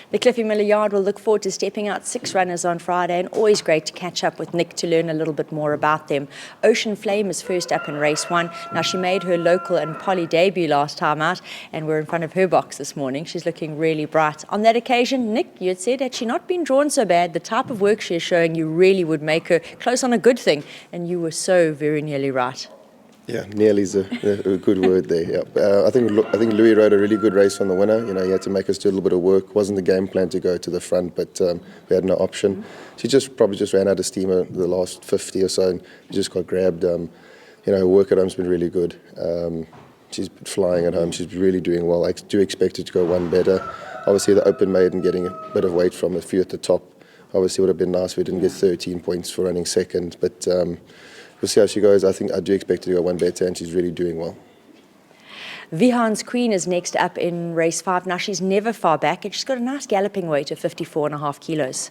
The Cliffy Miller Yard will look forward to stepping out 6 runners on Friday, and always great to catch up with Nick to learn a little bit more about them. Ocean Flame is first up in race 1. Now, she made her local and poly debut last time out, and we're in front of her box this morning. She's looking really bright. On that occasion, Nick, you had said had she not been drawn so bad, the type of work she is showing you really would make her close on a good thing, and you were so very nearly right. Yeah, nearly is a good word there. Yeah. I think Louis rode a really good race on the winner. You know, he had to make us do a little bit of work. Wasn't the game plan to go to the front, but we had no option. She probably just ran out of steam the last 50 or so, and she just got grabbed. You know, her work at home's been really good. She's been flying at home. She's really doing well. I do expect her to go one better. Obviously, the open maiden getting a bit of weight from a few at the top. Obviously, would have been nice if we didn't get 13 points for running second, but. We'll see how she goes. I do expect her to go one better, and she's really doing well. Vhan's Queen is next up in race 5. Now, she's never far back, and she's got a nice galloping weight of 54.5 kilos.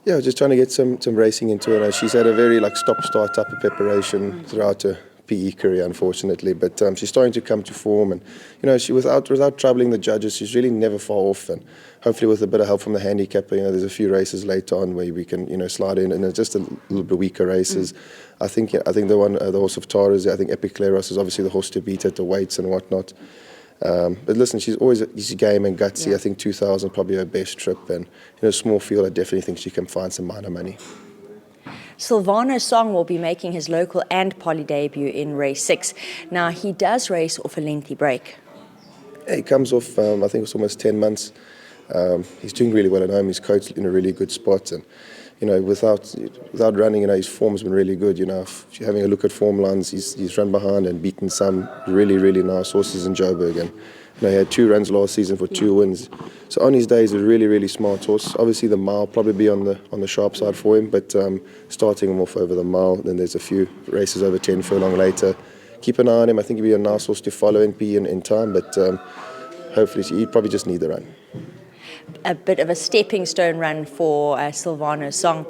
Yeah, just trying to get some racing into her. She's had a very stop-start type of preparation throughout her PE career, unfortunately, but she's starting to come to form, and you know, she without troubling the judges, she's really never far off. And hopefully, with a bit of help from the handicapper, you know, there's a few races later on where we can slide in, and it's just a little bit weaker races. I think the horse of Tara's, I think Epic Leros is obviously the horse to beat at the weights and whatnot. But listen, she's game and gutsy. Yeah. I think 2000 probably her best trip, and small field, I definitely think she can find some minor money. Silvano Song will be making his local and poly debut in race 6. Now, he does race off a lengthy break. Yeah, he comes off, I think it's almost 10 months. He's doing really well at home. He's coached in a really good spot, and without running, his form's been really good. If you're having a look at form lines, he's run behind and beaten some really nice horses in Joburg, and he had 2 runs last season for 2 wins. So on his day, he's a really smart horse. Obviously, the mile probably be on the sharp side for him, but starting him off over the mile, then there's a few races over 10 furlong later. Keep an eye on him. I think he'll be a nice horse to follow and be in time, but hopefully he'd probably just need the run. A bit of a stepping stone run for Silvano Song.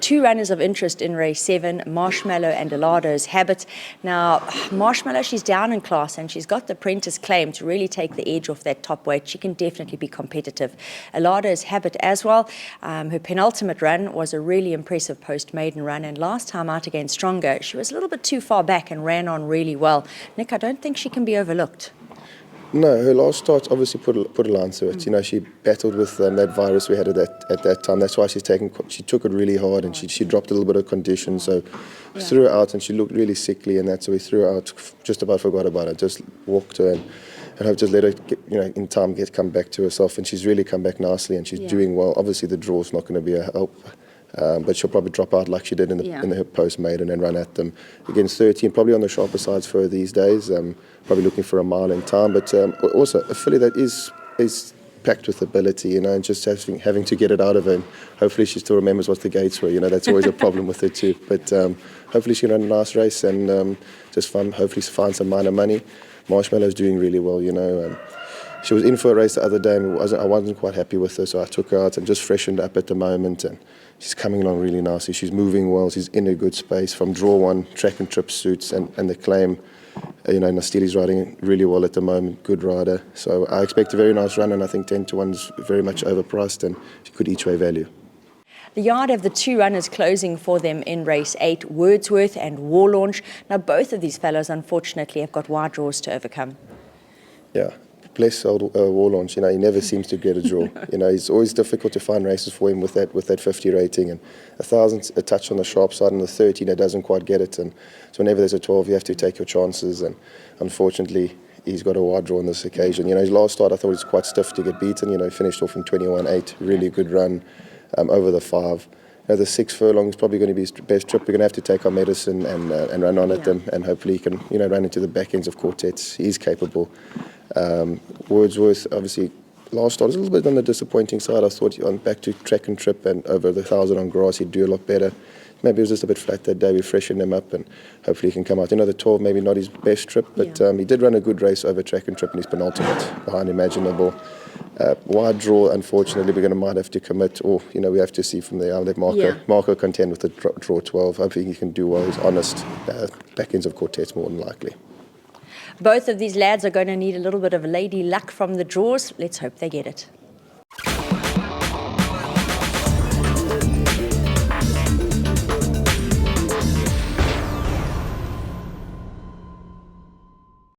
2 runners of interest in race 7, Marshmallow and Elado's Habit. Now, Marshmallow, she's down in class, and she's got the apprentice claim to really take the edge off that top weight. She can definitely be competitive. Elado's Habit as well. Her penultimate run was a really impressive post-maiden run, and last time out against Stronger, she was a little bit too far back and ran on really well. Nick, I don't think she can be overlooked. No, her last start obviously put a line to it. She battled with that virus we had at that time. That's why she took it really hard, and she dropped a little bit of condition. So threw her out, and she looked really sickly, and that's why we threw her out. Just about forgot about it. Just walked her and I've just let her in time come back to herself, and she's really come back nicely, and she's doing well. Obviously, the draw's not going to be a help. But she'll probably drop out like she did in the post-maiden and run at them. Against 13, probably on the sharper sides for her these days, probably looking for a mile in time. But also a filly that is packed with ability, and just having to get it out of her. And hopefully she still remembers what the gates were. That's always a problem with her too. But hopefully she can run a nice race and hopefully find some minor money. Marshmallow's doing really well, She was in for a race the other day, and I wasn't quite happy with her, so I took her out and just freshened up at the moment, and she's coming along really nicely. She's moving well. She's in a good space. From draw 1, track and trip suits, and the claim, Nastili's riding really well at the moment. Good rider. So I expect a very nice run, and I think 10-1 is very much overpriced, and she could each way value. The yard have the 2 runners closing for them in race 8, Wordsworth and War Launch. Now, both of these fellows, unfortunately, have got wide draws to overcome. Yeah. Bless old War Launch, he never seems to get a draw. It's always difficult to find races for him with that 50 rating, and 1,000's a touch on the sharp side, and the 13 it doesn't quite get it. And so whenever there's a 12, you have to take your chances. And unfortunately, he's got a wide draw on this occasion. His last start, I thought it was quite stiff to get beaten. He finished off in 21.8, really good run over the 5. The 6 furlong is probably going to be his best trip. We're going to have to take our medicine and run on at them, and hopefully he can run into the back ends of quartets. He's capable. Wordsworth, obviously, last start was a little bit on the disappointing side. I thought on back to track and trip and over the 1,000 on grass, he'd do a lot better. Maybe it was just a bit flat that day. We freshened him up, and hopefully he can come out. The 12, maybe not his best trip, but he did run a good race over track and trip in his penultimate behind Imaginable. Wide draw, unfortunately, might have to commit, or we have to see from there. I'll let Marco contend with the draw 12. I think he can do well. He's honest. Back ends of quartets more than likely. Both of these lads are going to need a little bit of lady luck from the draws. Let's hope they get it.